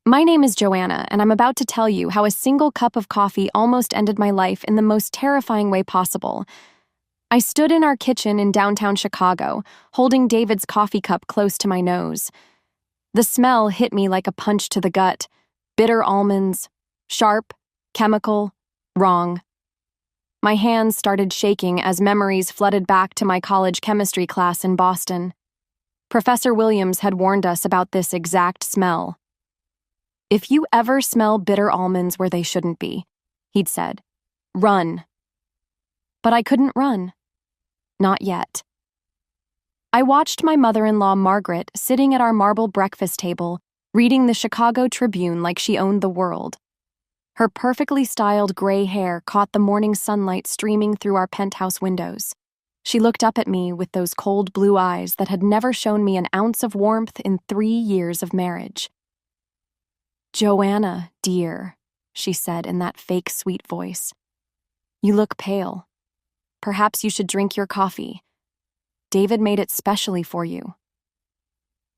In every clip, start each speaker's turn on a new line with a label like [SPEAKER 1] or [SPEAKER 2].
[SPEAKER 1] My name is Joanna, and I'm about to tell you how a single cup of coffee almost ended my life in the most terrifying way possible. I stood in our kitchen in downtown Chicago, holding David's coffee cup close to my nose. The smell hit me like a punch to the gut. Bitter almonds. Sharp. Chemical. Wrong. My hands started shaking as memories flooded back to my college chemistry class in Boston. Professor Williams had warned us about this exact smell. "If you ever smell bitter almonds where they shouldn't be," he'd said, "run." But I couldn't run. Not yet. I watched my mother-in-law Margaret sitting at our marble breakfast table, reading the Chicago Tribune like she owned the world. Her perfectly styled gray hair caught the morning sunlight streaming through our penthouse windows. She looked up at me with those cold blue eyes that had never shown me an ounce of warmth in 3 years of marriage. "Joanna, dear," she said in that fake sweet voice. "You look pale. Perhaps you should drink your coffee. David made it specially for you."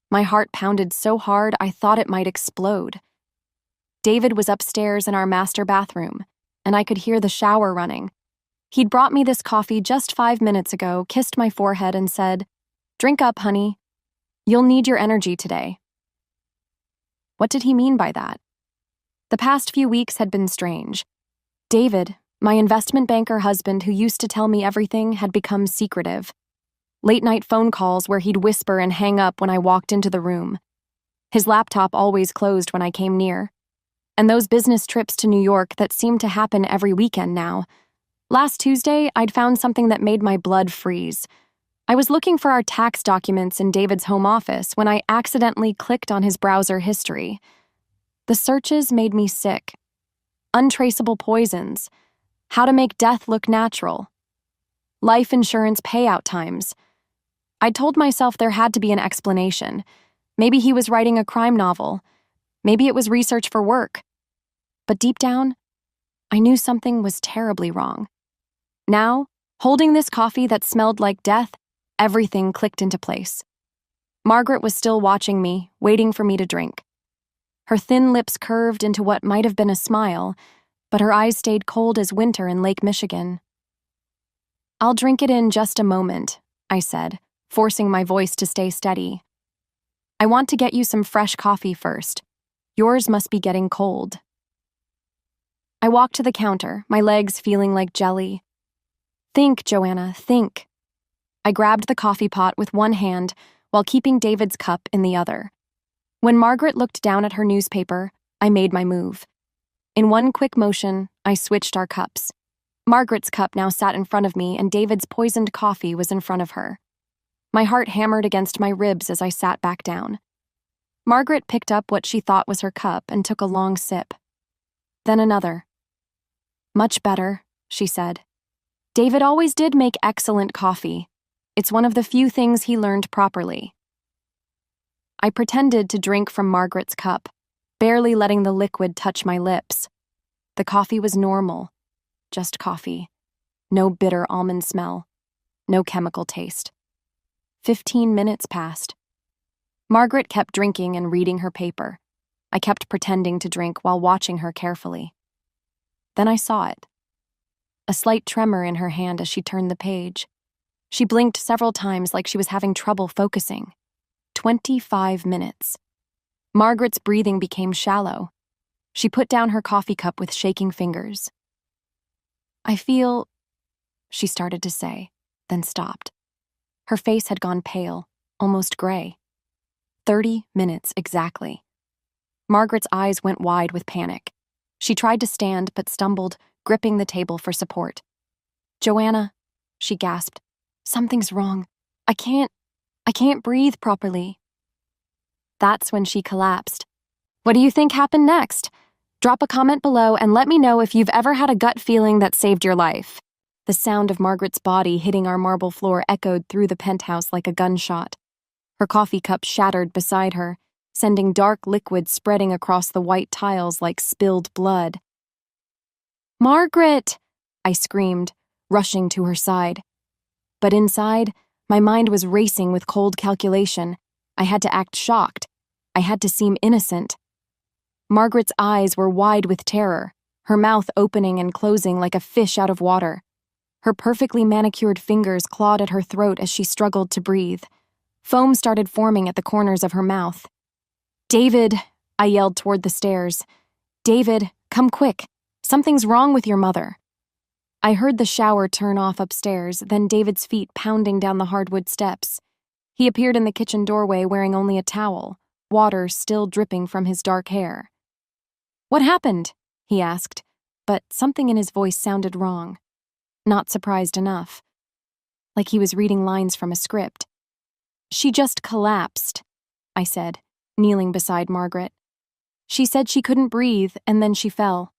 [SPEAKER 1] My heart pounded so hard I thought it might explode. David was upstairs in our master bathroom, and I could hear the shower running. He'd brought me this coffee just 5 minutes ago, kissed my forehead, and said, "Drink up, honey. You'll need your energy today." What did he mean by that? The past few weeks had been strange. David, my investment banker husband who used to tell me everything, had become secretive. Late-night phone calls where he'd whisper and hang up when I walked into the room. His laptop always closed when I came near. And those business trips to New York that seemed to happen every weekend now. Last Tuesday, I'd found something that made my blood freeze. I was looking for our tax documents in David's home office when I accidentally clicked on his browser history. The searches made me sick. Untraceable poisons. How to make death look natural. Life insurance payout times. I told myself there had to be an explanation. Maybe he was writing a crime novel. Maybe it was research for work. But deep down, I knew something was terribly wrong. Now, holding this coffee that smelled like death, everything clicked into place. Margaret was still watching me, waiting for me to drink. Her thin lips curved into what might have been a smile, but her eyes stayed cold as winter in Lake Michigan. "I'll drink it in just a moment," I said, forcing my voice to stay steady. "I want to get you some fresh coffee first. Yours must be getting cold." I walked to the counter, my legs feeling like jelly. "Think, Joanna, think." I grabbed the coffee pot with one hand while keeping David's cup in the other. When Margaret looked down at her newspaper, I made my move. In one quick motion, I switched our cups. Margaret's cup now sat in front of me, and David's poisoned coffee was in front of her. My heart hammered against my ribs as I sat back down. Margaret picked up what she thought was her cup and took a long sip. Then another. "Much better," she said. "David always did make excellent coffee. It's one of the few things he learned properly." I pretended to drink from Margaret's cup, barely letting the liquid touch my lips. The coffee was normal. Just coffee. No bitter almond smell. No chemical taste. 15 minutes passed. Margaret kept drinking and reading her paper. I kept pretending to drink while watching her carefully. Then I saw it. A slight tremor in her hand as she turned the page. She blinked several times like she was having trouble focusing. 25 minutes. Margaret's breathing became shallow. She put down her coffee cup with shaking fingers. "I feel," she started to say, then stopped. Her face had gone pale, almost gray. 30 minutes exactly. Margaret's eyes went wide with panic. She tried to stand but stumbled, gripping the table for support. "Joanna," she gasped, "something's wrong. I can't breathe properly." That's when she collapsed. What do you think happened next? Drop a comment below and let me know if you've ever had a gut feeling that saved your life. The sound of Margaret's body hitting our marble floor echoed through the penthouse like a gunshot. Her coffee cup shattered beside her, sending dark liquid spreading across the white tiles like spilled blood. "Margaret!" I screamed, rushing to her side. But inside, my mind was racing with cold calculation. I had to act shocked. I had to seem innocent. Margaret's eyes were wide with terror, her mouth opening and closing like a fish out of water. Her perfectly manicured fingers clawed at her throat as she struggled to breathe. Foam started forming at the corners of her mouth. "David," I yelled toward the stairs. "David, come quick. Something's wrong with your mother." I heard the shower turn off upstairs, then David's feet pounding down the hardwood steps. He appeared in the kitchen doorway wearing only a towel, water still dripping from his dark hair. "What happened?" he asked, but something in his voice sounded wrong. Not surprised enough. Like he was reading lines from a script. "She just collapsed," I said, kneeling beside Margaret. "She said she couldn't breathe, and then she fell."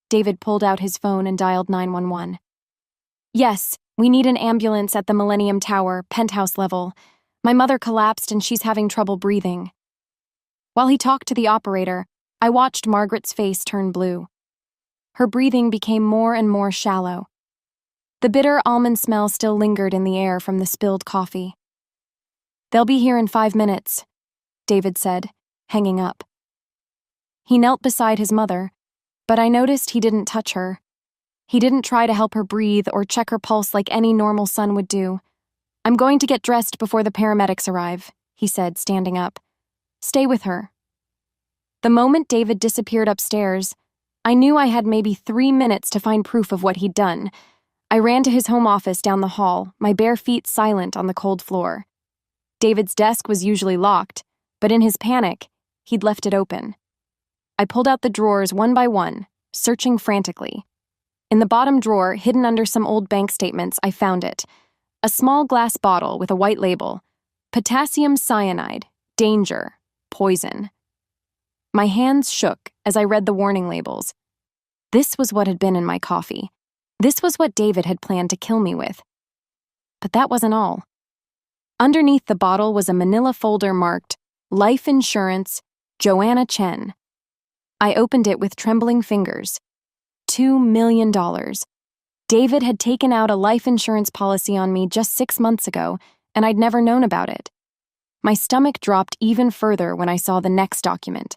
[SPEAKER 1] David pulled out his phone and dialed 911. "Yes, we need an ambulance at the Millennium Tower, penthouse level. My mother collapsed and she's having trouble breathing." While he talked to the operator, I watched Margaret's face turn blue. Her breathing became more and more shallow. The bitter almond smell still lingered in the air from the spilled coffee. "They'll be here in 5 minutes," David said, hanging up. He knelt beside his mother, but I noticed he didn't touch her. He didn't try to help her breathe or check her pulse like any normal son would do. "I'm going to get dressed before the paramedics arrive," he said, standing up. "Stay with her." The moment David disappeared upstairs, I knew I had maybe 3 minutes to find proof of what he'd done. I ran to his home office down the hall, my bare feet silent on the cold floor. David's desk was usually locked, but in his panic, he'd left it open. I pulled out the drawers one by one, searching frantically. In the bottom drawer, hidden under some old bank statements, I found it. A small glass bottle with a white label. "Potassium cyanide. Danger. Poison." My hands shook as I read the warning labels. This was what had been in my coffee. This was what David had planned to kill me with. But that wasn't all. Underneath the bottle was a manila folder marked, "Life Insurance, Joanna Chen." I opened it with trembling fingers. $2 million. David had taken out a life insurance policy on me just 6 months ago, and I'd never known about it. My stomach dropped even further when I saw the next document.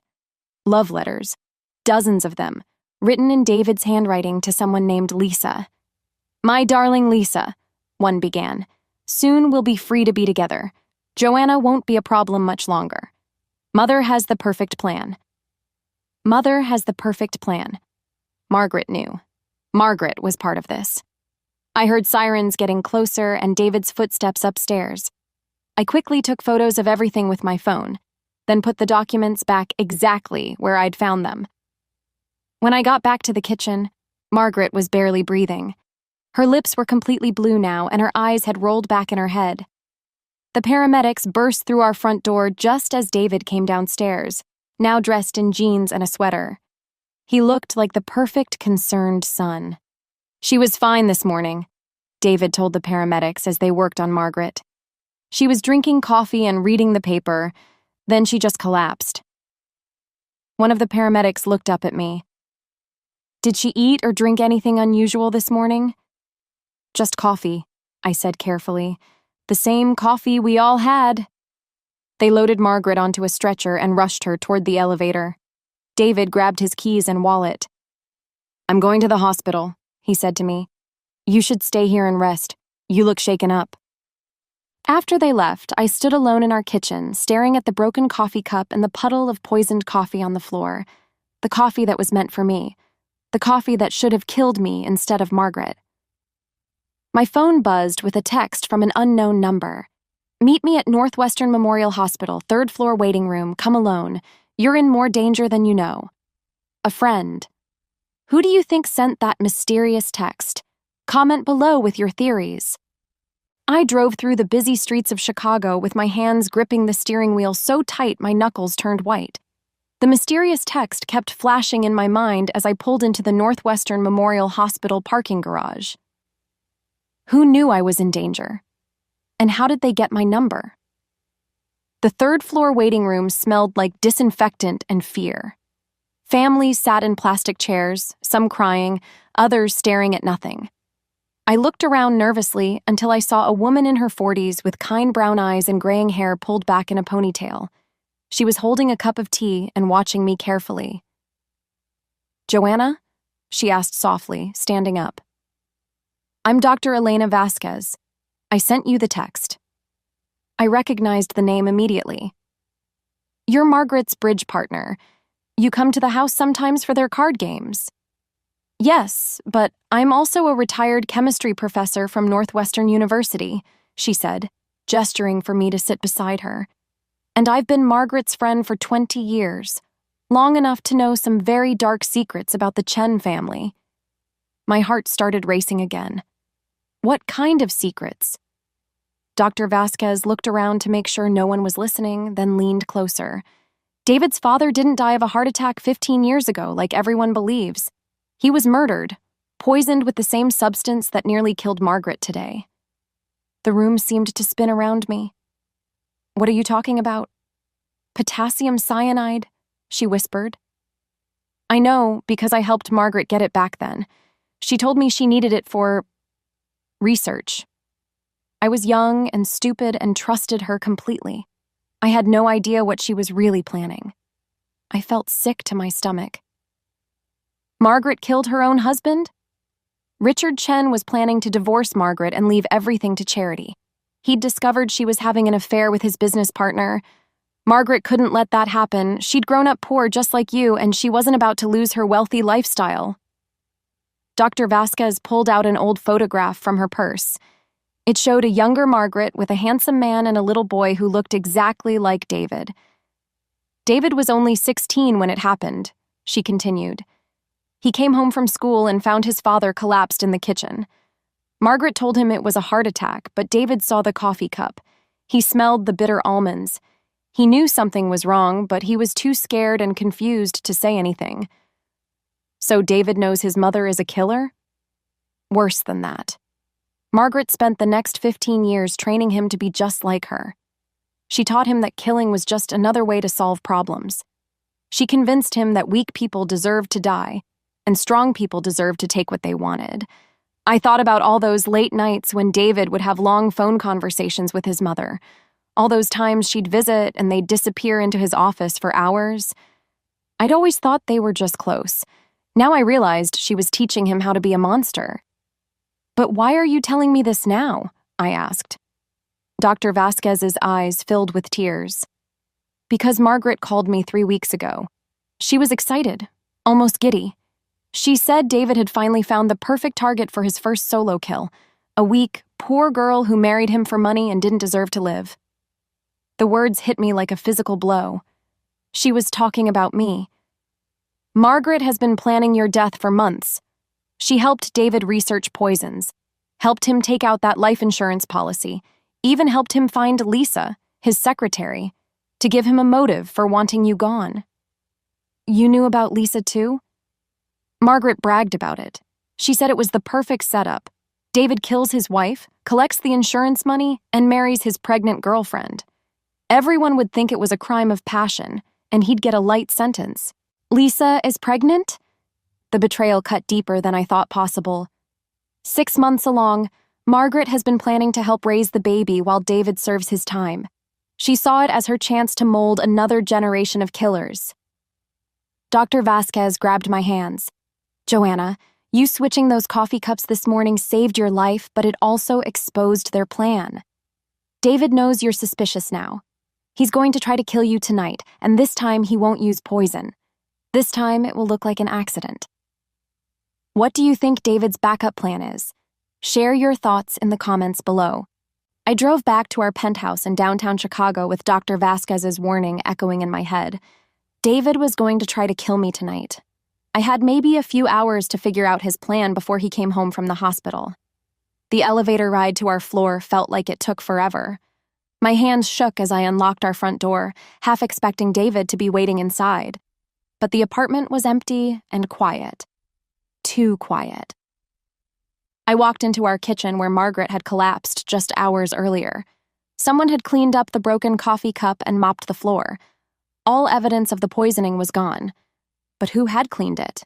[SPEAKER 1] Love letters. Dozens of them, written in David's handwriting to someone named Lisa. "My darling Lisa," one began. "Soon we'll be free to be together. Joanna won't be a problem much longer. Mother has the perfect plan." Mother has the perfect plan. Margaret knew. Margaret was part of this. I heard sirens getting closer and David's footsteps upstairs. I quickly took photos of everything with my phone, then put the documents back exactly where I'd found them. When I got back to the kitchen, Margaret was barely breathing. Her lips were completely blue now and her eyes had rolled back in her head. The paramedics burst through our front door just as David came downstairs, now dressed in jeans and a sweater. He looked like the perfect concerned son. "She was fine this morning," David told the paramedics as they worked on Margaret. "She was drinking coffee and reading the paper, then she just collapsed." One of the paramedics looked up at me. "Did she eat or drink anything unusual this morning?" "Just coffee," I said carefully. "The same coffee we all had." They loaded Margaret onto a stretcher and rushed her toward the elevator. David grabbed his keys and wallet. "I'm going to the hospital," he said to me. "You should stay here and rest. You look shaken up." After they left, I stood alone in our kitchen, staring at the broken coffee cup and the puddle of poisoned coffee on the floor. The coffee that was meant for me. The coffee that should have killed me instead of Margaret. My phone buzzed with a text from an unknown number. "Meet me at Northwestern Memorial Hospital, 3rd floor waiting room, come alone. You're in more danger than you know. A friend." Who do you think sent that mysterious text? Comment below with your theories. I drove through the busy streets of Chicago with my hands gripping the steering wheel so tight my knuckles turned white. The mysterious text kept flashing in my mind as I pulled into the Northwestern Memorial Hospital parking garage. Who knew I was in danger? And how did they get my number? The 3rd floor waiting room smelled like disinfectant and fear. Families sat in plastic chairs, some crying, others staring at nothing. I looked around nervously until I saw a woman in her 40s with kind brown eyes and graying hair pulled back in a ponytail. She was holding a cup of tea and watching me carefully. "Joanna?" she asked softly, standing up. "I'm Dr. Elena Vasquez. I sent you the text." I recognized the name immediately. "You're Margaret's bridge partner. You come to the house sometimes for their card games." "Yes, but I'm also a retired chemistry professor from Northwestern University," she said, gesturing for me to sit beside her. "And I've been Margaret's friend for 20 years, long enough to know some very dark secrets about the Chen family." My heart started racing again. What kind of secrets? Dr. Vasquez looked around to make sure no one was listening, then leaned closer. "David's father didn't die of a heart attack 15 years ago, like everyone believes. He was murdered, poisoned with the same substance that nearly killed Margaret today." The room seemed to spin around me. "What are you talking about?" "Potassium cyanide," she whispered. "I know because I helped Margaret get it back then. She told me she needed it for research. I was young and stupid and trusted her completely. I had no idea what she was really planning." I felt sick to my stomach. "Margaret killed her own husband?" "Richard Chen was planning to divorce Margaret and leave everything to charity. He'd discovered she was having an affair with his business partner. Margaret couldn't let that happen. She'd grown up poor just like you, and she wasn't about to lose her wealthy lifestyle." Dr. Vasquez pulled out an old photograph from her purse. It showed a younger Margaret with a handsome man and a little boy who looked exactly like David. "David was only 16 when it happened," she continued. "He came home from school and found his father collapsed in the kitchen. Margaret told him it was a heart attack, but David saw the coffee cup. He smelled the bitter almonds. He knew something was wrong, but he was too scared and confused to say anything." "So David knows his mother is a killer?" "Worse than that. Margaret spent the next 15 years training him to be just like her. She taught him that killing was just another way to solve problems. She convinced him that weak people deserved to die, and strong people deserved to take what they wanted. I thought about all those late nights when David would have long phone conversations with his mother, all those times she'd visit and they'd disappear into his office for hours. I'd always thought they were just close. Now I realized she was teaching him how to be a monster. "But why are you telling me this now?" I asked. Dr. Vasquez's eyes filled with tears. "Because Margaret called me 3 weeks ago. She was excited, almost giddy. She said David had finally found the perfect target for his first solo kill, a weak, poor girl who married him for money and didn't deserve to live." The words hit me like a physical blow. She was talking about me. "Margaret has been planning your death for months. She helped David research poisons, helped him take out that life insurance policy, even helped him find Lisa, his secretary, to give him a motive for wanting you gone." "You knew about Lisa too?" "Margaret bragged about it. She said it was the perfect setup. David kills his wife, collects the insurance money, and marries his pregnant girlfriend. Everyone would think it was a crime of passion, and he'd get a light sentence." "Lisa is pregnant?" The betrayal cut deeper than I thought possible. 6 months along, Margaret has been planning to help raise the baby while David serves his time. She saw it as her chance to mold another generation of killers. Dr. Vasquez grabbed my hands. "Joanna, you switching those coffee cups this morning saved your life, but it also exposed their plan. David knows you're suspicious now. He's going to try to kill you tonight, and this time he won't use poison. This time it will look like an accident." What do you think David's backup plan is? Share your thoughts in the comments below. I drove back to our penthouse in downtown Chicago with Dr. Vasquez's warning echoing in my head. David was going to try to kill me tonight. I had maybe a few hours to figure out his plan before he came home from the hospital. The elevator ride to our floor felt like it took forever. My hands shook as I unlocked our front door, half expecting David to be waiting inside. But the apartment was empty and quiet. Too quiet. I walked into our kitchen where Margaret had collapsed just hours earlier. Someone had cleaned up the broken coffee cup and mopped the floor. All evidence of the poisoning was gone. But who had cleaned it?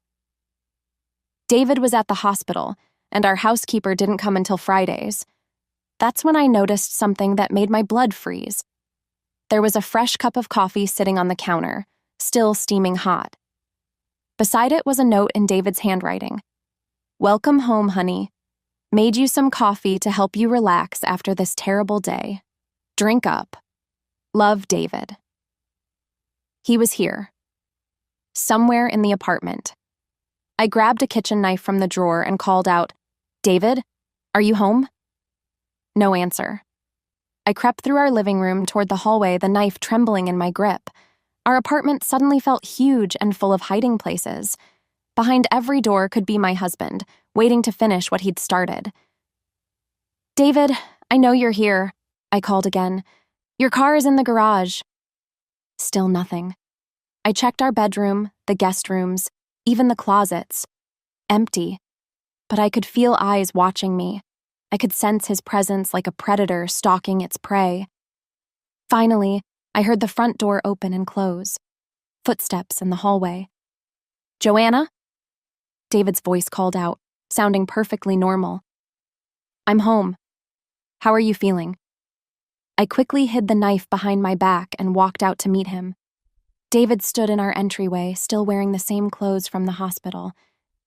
[SPEAKER 1] David was at the hospital, and our housekeeper didn't come until Fridays. That's when I noticed something that made my blood freeze. There was a fresh cup of coffee sitting on the counter, still steaming hot. Beside it was a note in David's handwriting. "Welcome home, honey. Made you some coffee to help you relax after this terrible day. Drink up. Love, David." He was here. Somewhere in the apartment. I grabbed a kitchen knife from the drawer and called out, "David, are you home?" No answer. I crept through our living room toward the hallway, the knife trembling in my grip. Our apartment suddenly felt huge and full of hiding places. Behind every door could be my husband, waiting to finish what he'd started. "David, I know you're here," I called again. "Your car is in the garage." Still nothing. I checked our bedroom, the guest rooms, even the closets. Empty. But I could feel eyes watching me. I could sense his presence like a predator stalking its prey. Finally, I heard the front door open and close. Footsteps in the hallway. "Joanna?" David's voice called out, sounding perfectly normal. "I'm home. How are you feeling?" I quickly hid the knife behind my back and walked out to meet him. David stood in our entryway, still wearing the same clothes from the hospital.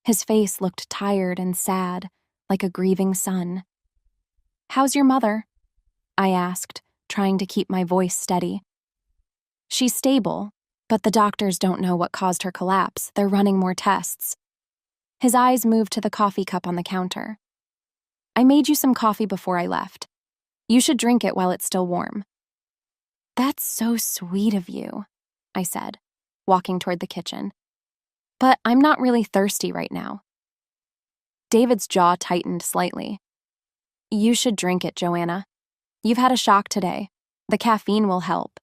[SPEAKER 1] His face looked tired and sad, like a grieving son. "How's your mother?" I asked, trying to keep my voice steady. "She's stable, but the doctors don't know what caused her collapse. They're running more tests." His eyes moved to the coffee cup on the counter. "I made you some coffee before I left. You should drink it while it's still warm." "That's so sweet of you," I said, walking toward the kitchen. "But I'm not really thirsty right now." David's jaw tightened slightly. "You should drink it, Joanna. You've had a shock today. The caffeine will help."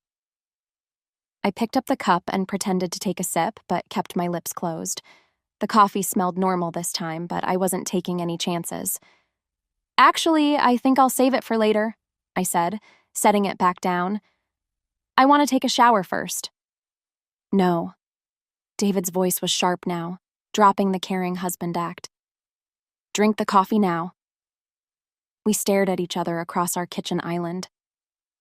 [SPEAKER 1] I picked up the cup and pretended to take a sip, but kept my lips closed. The coffee smelled normal this time, but I wasn't taking any chances. "Actually, I think I'll save it for later," I said, setting it back down. "I want to take a shower first." "No." David's voice was sharp now, dropping the caring husband act. "Drink the coffee now." We stared at each other across our kitchen island.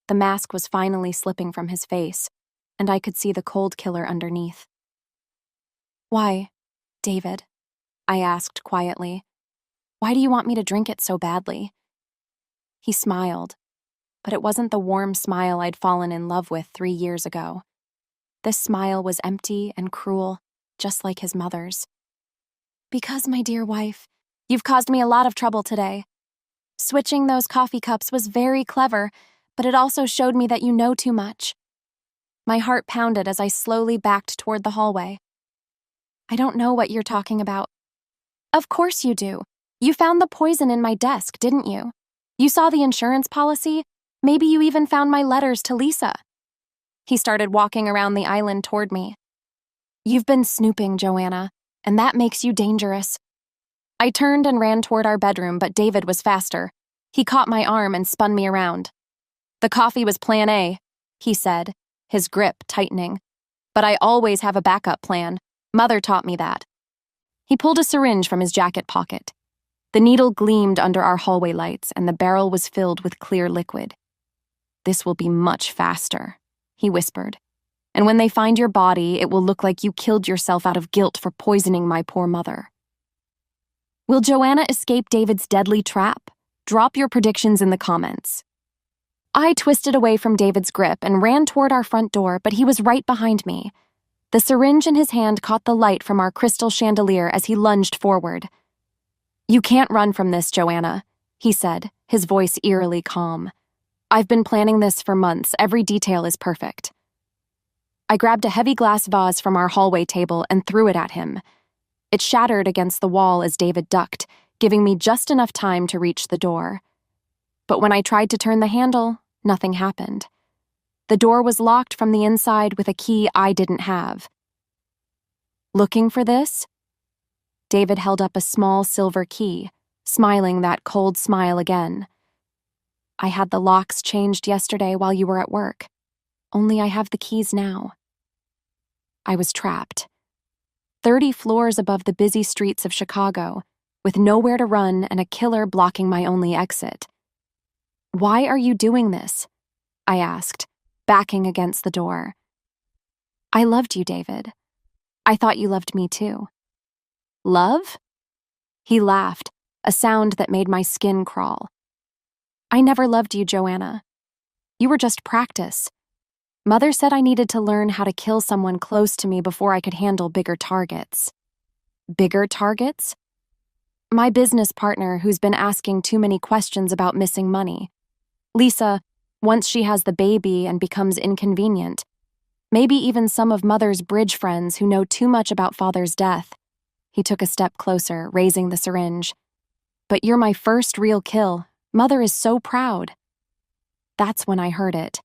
[SPEAKER 1] The mask was finally slipping from his face, and I could see the cold killer underneath. "Why, David?" I asked quietly. "Why do you want me to drink it so badly?" He smiled, but it wasn't the warm smile I'd fallen in love with 3 years ago. This smile was empty and cruel, just like his mother's. "Because, my dear wife, you've caused me a lot of trouble today. Switching those coffee cups was very clever, but it also showed me that you know too much." My heart pounded as I slowly backed toward the hallway. "I don't know what you're talking about." "Of course you do. You found the poison in my desk, didn't you? You saw the insurance policy. Maybe you even found my letters to Lisa." He started walking around the island toward me. "You've been snooping, Joanna, and that makes you dangerous." I turned and ran toward our bedroom, but David was faster. He caught my arm and spun me around. "The coffee was plan A," he said, his grip tightening. "But I always have a backup plan. Mother taught me that." He pulled a syringe from his jacket pocket. The needle gleamed under our hallway lights, and the barrel was filled with clear liquid. "This will be much faster," he whispered. "And when they find your body, it will look like you killed yourself out of guilt for poisoning my poor mother." Will Joanna escape David's deadly trap? Drop your predictions in the comments. I twisted away from David's grip and ran toward our front door, but he was right behind me. The syringe in his hand caught the light from our crystal chandelier as he lunged forward. "You can't run from this, Joanna," he said, his voice eerily calm. "I've been planning this for months. Every detail is perfect." I grabbed a heavy glass vase from our hallway table and threw it at him. It shattered against the wall as David ducked, giving me just enough time to reach the door. But when I tried to turn the handle, nothing happened. The door was locked from the inside with a key I didn't have. "Looking for this?" David held up a small silver key, smiling that cold smile again. "I had the locks changed yesterday while you were at work. Only I have the keys now." I was trapped. 30 floors above the busy streets of Chicago, with nowhere to run and a killer blocking my only exit. "Why are you doing this?" I asked, backing against the door. I loved you, David. I thought you loved me too. Love? He laughed, a sound that made my skin crawl. I never loved you, Joanna. You were just practice. Mother said I needed to learn how to kill someone close to me before I could handle bigger targets. Bigger targets? My business partner who's been asking too many questions about missing money. Lisa, once she has the baby and becomes inconvenient. Maybe even some of Mother's bridge friends who know too much about Father's death. He took a step closer, raising the syringe. But you're my first real kill. Mother is so proud. That's when I heard it.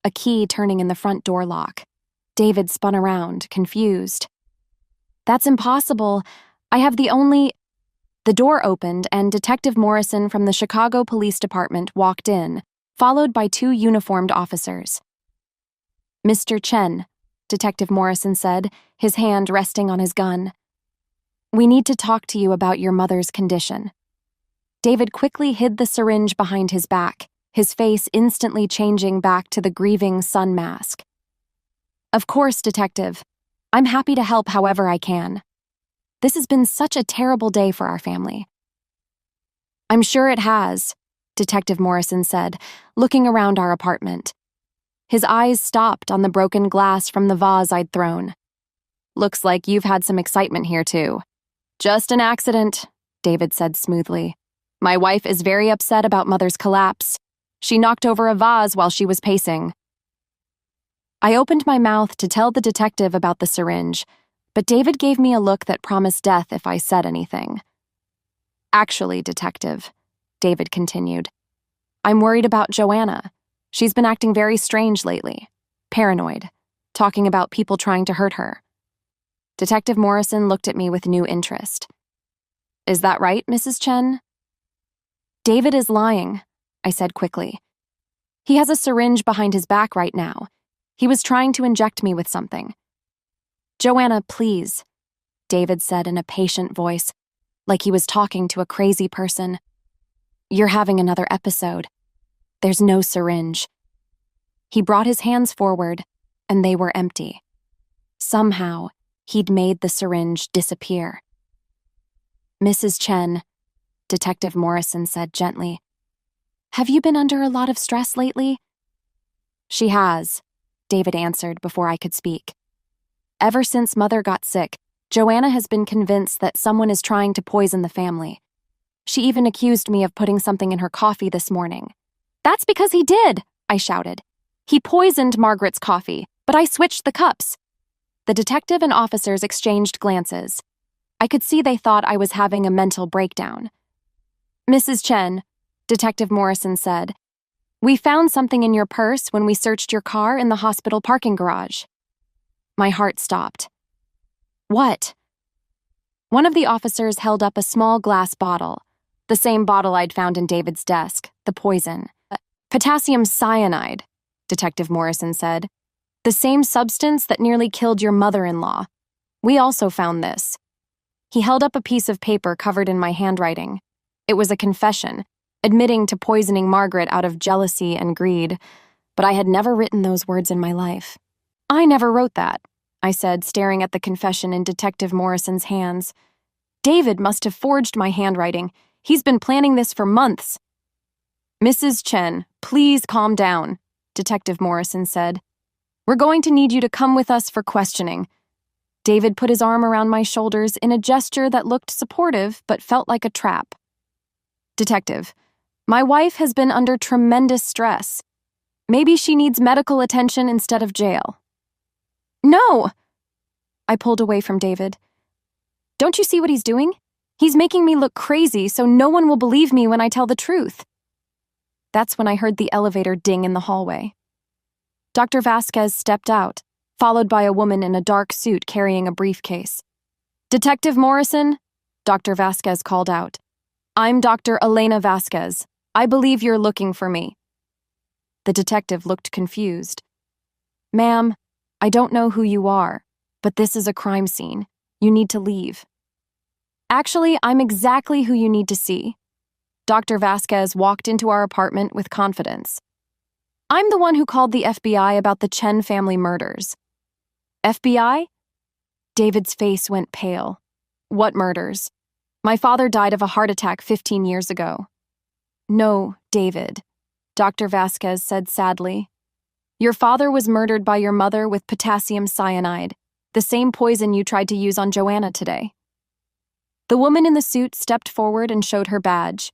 [SPEAKER 1] A key turning in the front door lock. David spun around, confused. That's impossible. I have the only... The door opened and Detective Morrison from the Chicago Police Department walked in, followed by 2 uniformed officers. Mr. Chen, Detective Morrison said, his hand resting on his gun. We need to talk to you about your mother's condition. David quickly hid the syringe behind his back, his face instantly changing back to the grieving sun mask. Of course, Detective. I'm happy to help however I can. This has been such a terrible day for our family. I'm sure it has, Detective Morrison said, looking around our apartment. His eyes stopped on the broken glass from the vase I'd thrown. Looks like you've had some excitement here, too. Just an accident, David said smoothly. My wife is very upset about Mother's collapse. She knocked over a vase while she was pacing. I opened my mouth to tell the detective about the syringe, but David gave me a look that promised death if I said anything. Actually, Detective, David continued, I'm worried about Joanna. She's been acting very strange lately. Paranoid. Talking about people trying to hurt her. Detective Morrison looked at me with new interest. Is that right, Mrs. Chen? David is lying, I said quickly. He has a syringe behind his back right now. He was trying to inject me with something. Joanna, please, David said in a patient voice, like he was talking to a crazy person. You're having another episode. There's no syringe. He brought his hands forward, and they were empty. Somehow, he'd made the syringe disappear. Mrs. Chen, Detective Morrison said gently, have you been under a lot of stress lately? She has, David answered before I could speak. Ever since Mother got sick, Joanna has been convinced that someone is trying to poison the family. She even accused me of putting something in her coffee this morning. That's because he did, I shouted. He poisoned Margaret's coffee, but I switched the cups. The detective and officers exchanged glances. I could see they thought I was having a mental breakdown. Mrs. Chen, Detective Morrison said, we found something in your purse when we searched your car in the hospital parking garage. My heart stopped. What? One of the officers held up a small glass bottle, the same bottle I'd found in David's desk, the poison. Potassium cyanide, Detective Morrison said. The same substance that nearly killed your mother-in-law. We also found this. He held up a piece of paper covered in my handwriting. It was a confession, admitting to poisoning Margaret out of jealousy and greed, but I had never written those words in my life. I never wrote that, I said, staring at the confession in Detective Morrison's hands. David must have forged my handwriting. He's been planning this for months. Mrs. Chen, please calm down, Detective Morrison said. We're going to need you to come with us for questioning. David put his arm around my shoulders in a gesture that looked supportive but felt like a trap. Detective, my wife has been under tremendous stress. Maybe she needs medical attention instead of jail. No! I pulled away from David. Don't you see what he's doing? He's making me look crazy so no one will believe me when I tell the truth. That's when I heard the elevator ding in the hallway. Dr. Vasquez stepped out, followed by a woman in a dark suit carrying a briefcase. Detective Morrison, Dr. Vasquez called out. I'm Dr. Elena Vasquez. I believe you're looking for me. The detective looked confused. Ma'am, I don't know who you are, but this is a crime scene. You need to leave. Actually, I'm exactly who you need to see. Dr. Vasquez walked into our apartment with confidence. I'm the one who called the FBI about the Chen family murders. FBI? David's face went pale. What murders? My father died of a heart attack 15 years ago. No, David, Dr. Vasquez said sadly. Your father was murdered by your mother with potassium cyanide, the same poison you tried to use on Joanna today. The woman in the suit stepped forward and showed her badge.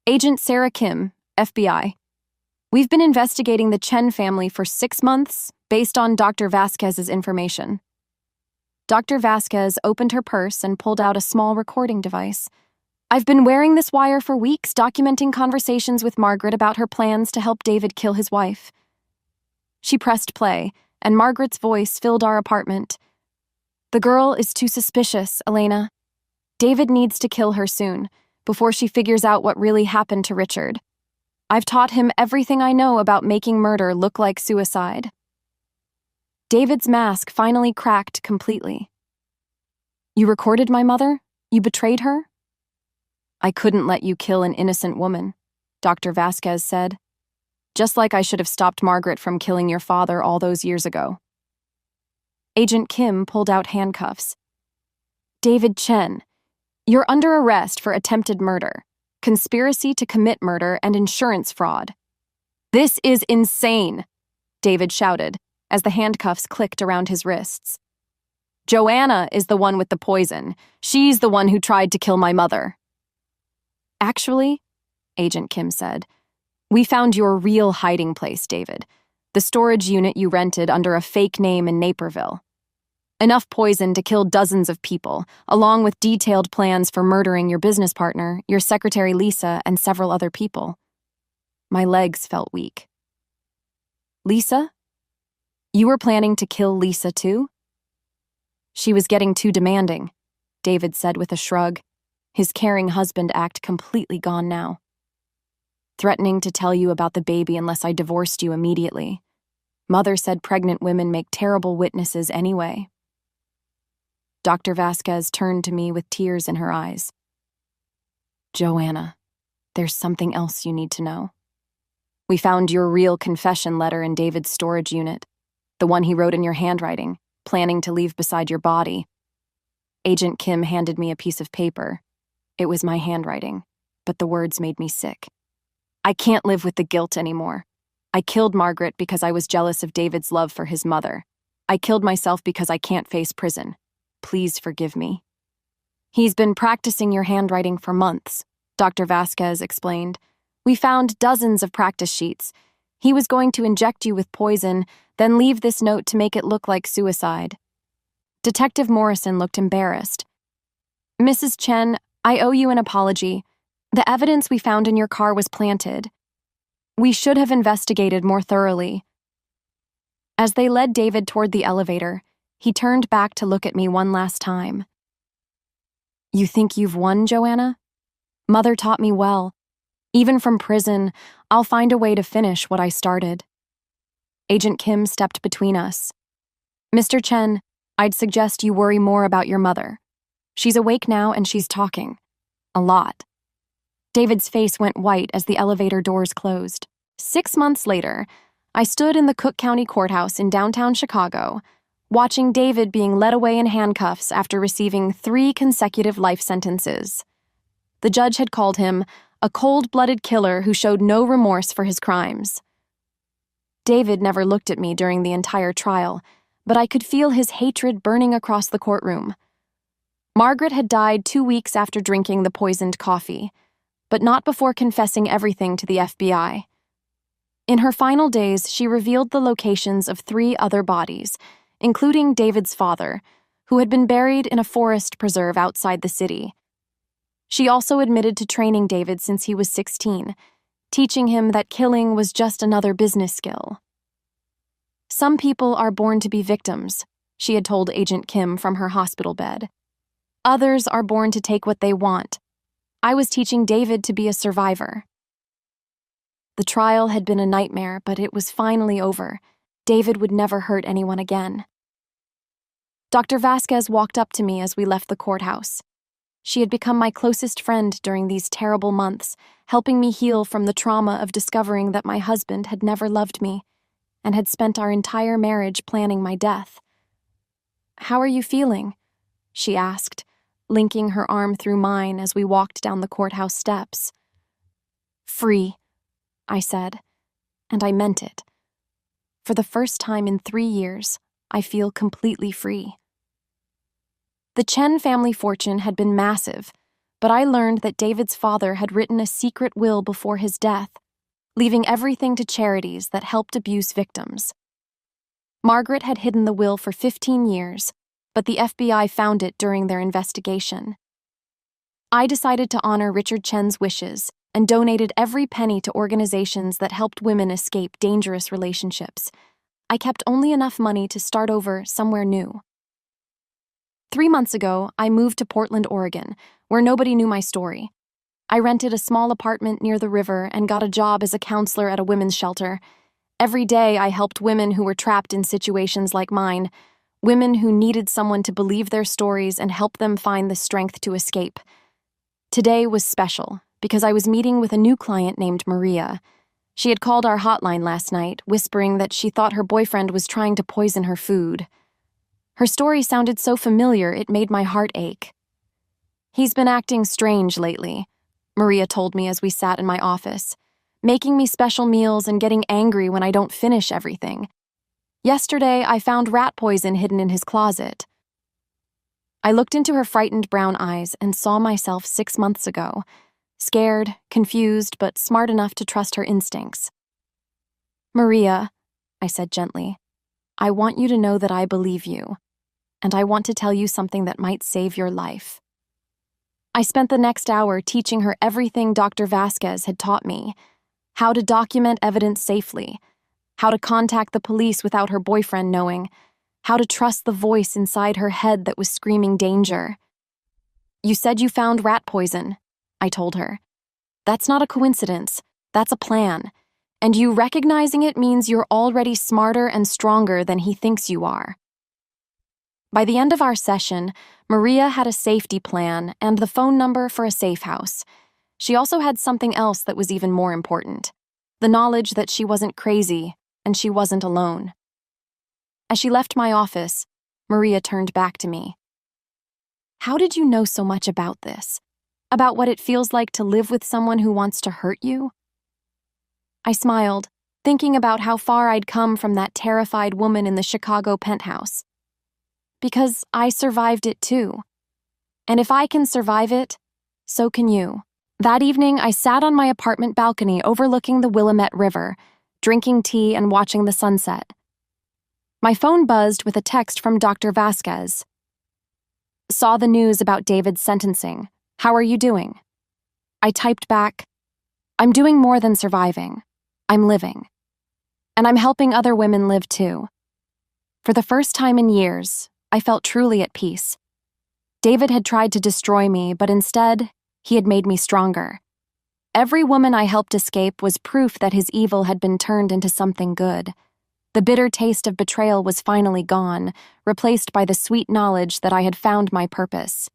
[SPEAKER 1] Agent Sarah Kim, FBI. We've been investigating the Chen family for 6 months based on Dr. Vasquez's information. Dr. Vasquez opened her purse and pulled out a small recording device. I've been wearing this wire for weeks, documenting conversations with Margaret about her plans to help David kill his wife. She pressed play, and Margaret's voice filled our apartment. The girl is too suspicious, Elena. David needs to kill her soon, before she figures out what really happened to Richard. I've taught him everything I know about making murder look like suicide. David's mask finally cracked completely. You recorded my mother? You betrayed her? I couldn't let you kill an innocent woman, Dr. Vasquez said. Just like I should have stopped Margaret from killing your father all those years ago. Agent Kim pulled out handcuffs. David Chen, you're under arrest for attempted murder, conspiracy to commit murder, and insurance fraud. This is insane, David shouted as the handcuffs clicked around his wrists. Joanna is the one with the poison. She's the one who tried to kill my mother. Actually, Agent Kim said, we found your real hiding place, David. The storage unit you rented under a fake name in Naperville. Enough poison to kill dozens of people, along with detailed plans for murdering your business partner, your secretary Lisa, and several other people. My legs felt weak. Lisa? You were planning to kill Lisa too? She was getting too demanding, David said with a shrug, his caring husband act completely gone now. Threatening to tell you about the baby unless I divorced you immediately. Mother said pregnant women make terrible witnesses anyway. Dr. Vasquez turned to me with tears in her eyes. Joanna, there's something else you need to know. We found your real confession letter in David's storage unit, the one he wrote in your handwriting, planning to leave beside your body. Agent Kim handed me a piece of paper. It was my handwriting, but the words made me sick. I can't live with the guilt anymore. I killed Margaret because I was jealous of David's love for his mother. I killed myself because I can't face prison. Please forgive me. He's been practicing your handwriting for months, Dr. Vasquez explained. We found dozens of practice sheets. He was going to inject you with poison, then leave this note to make it look like suicide. Detective Morrison looked embarrassed. Mrs. Chen, I owe you an apology. The evidence we found in your car was planted. We should have investigated more thoroughly. As they led David toward the elevator, he turned back to look at me one last time. You think you've won, Joanna? Mother taught me well. Even from prison, I'll find a way to finish what I started. Agent Kim stepped between us. Mr. Chen, I'd suggest you worry more about your mother. She's awake now and she's talking. A lot. David's face went white as the elevator doors closed. 6 months later, I stood in the Cook County Courthouse in downtown Chicago, watching David being led away in handcuffs after receiving 3 consecutive life sentences. The judge had called him a cold-blooded killer who showed no remorse for his crimes. David never looked at me during the entire trial, but I could feel his hatred burning across the courtroom. Margaret had died 2 weeks after drinking the poisoned coffee, but not before confessing everything to the FBI. In her final days, she revealed the locations of 3 other bodies, including David's father, who had been buried in a forest preserve outside the city. She also admitted to training David since he was 16, teaching him that killing was just another business skill. Some people are born to be victims, she had told Agent Kim from her hospital bed. Others are born to take what they want. I was teaching David to be a survivor. The trial had been a nightmare, but it was finally over. David would never hurt anyone again. Dr. Vasquez walked up to me as we left the courthouse. She had become my closest friend during these terrible months, helping me heal from the trauma of discovering that my husband had never loved me and had spent our entire marriage planning my death. "How are you feeling?" she asked, linking her arm through mine as we walked down the courthouse steps. "Free," I said, and I meant it. For the first time in 3 years, I feel completely free. The Chen family fortune had been massive, but I learned that David's father had written a secret will before his death, leaving everything to charities that helped abuse victims. Margaret had hidden the will for 15 years, but the FBI found it during their investigation. I decided to honor Richard Chen's wishes and donated every penny to organizations that helped women escape dangerous relationships. I kept only enough money to start over somewhere new. 3 months ago, I moved to Portland, Oregon, where nobody knew my story. I rented a small apartment near the river and got a job as a counselor at a women's shelter. Every day, I helped women who were trapped in situations like mine, women who needed someone to believe their stories and help them find the strength to escape. Today was special because I was meeting with a new client named Maria. She had called our hotline last night, whispering that she thought her boyfriend was trying to poison her food. Her story sounded so familiar it made my heart ache. "He's been acting strange lately," Maria told me as we sat in my office, "making me special meals and getting angry when I don't finish everything. Yesterday, I found rat poison hidden in his closet." I looked into her frightened brown eyes and saw myself 6 months ago, scared, confused, but smart enough to trust her instincts. "Maria," I said gently, "I want you to know that I believe you, and I want to tell you something that might save your life." I spent the next hour teaching her everything Dr. Vasquez had taught me: how to document evidence safely, how to contact the police without her boyfriend knowing, how to trust the voice inside her head that was screaming danger. "You said you found rat poison," I told her. "That's not a coincidence, that's a plan, and you recognizing it means you're already smarter and stronger than he thinks you are." By the end of our session, Maria had a safety plan and the phone number for a safe house. She also had something else that was even more important: the knowledge that she wasn't crazy and she wasn't alone. As she left my office, Maria turned back to me. "How did you know so much about this? About what it feels like to live with someone who wants to hurt you?" I smiled, thinking about how far I'd come from that terrified woman in the Chicago penthouse. "Because I survived it too. And if I can survive it, so can you." That evening, I sat on my apartment balcony overlooking the Willamette River, drinking tea and watching the sunset. My phone buzzed with a text from Dr. Vasquez. "Saw the news about David's sentencing. How are you doing?" I typed back, "I'm doing more than surviving. I'm living. And I'm helping other women live too." For the first time in years, I felt truly at peace. David had tried to destroy me, but instead, he had made me stronger. Every woman I helped escape was proof that his evil had been turned into something good. The bitter taste of betrayal was finally gone, replaced by the sweet knowledge that I had found my purpose.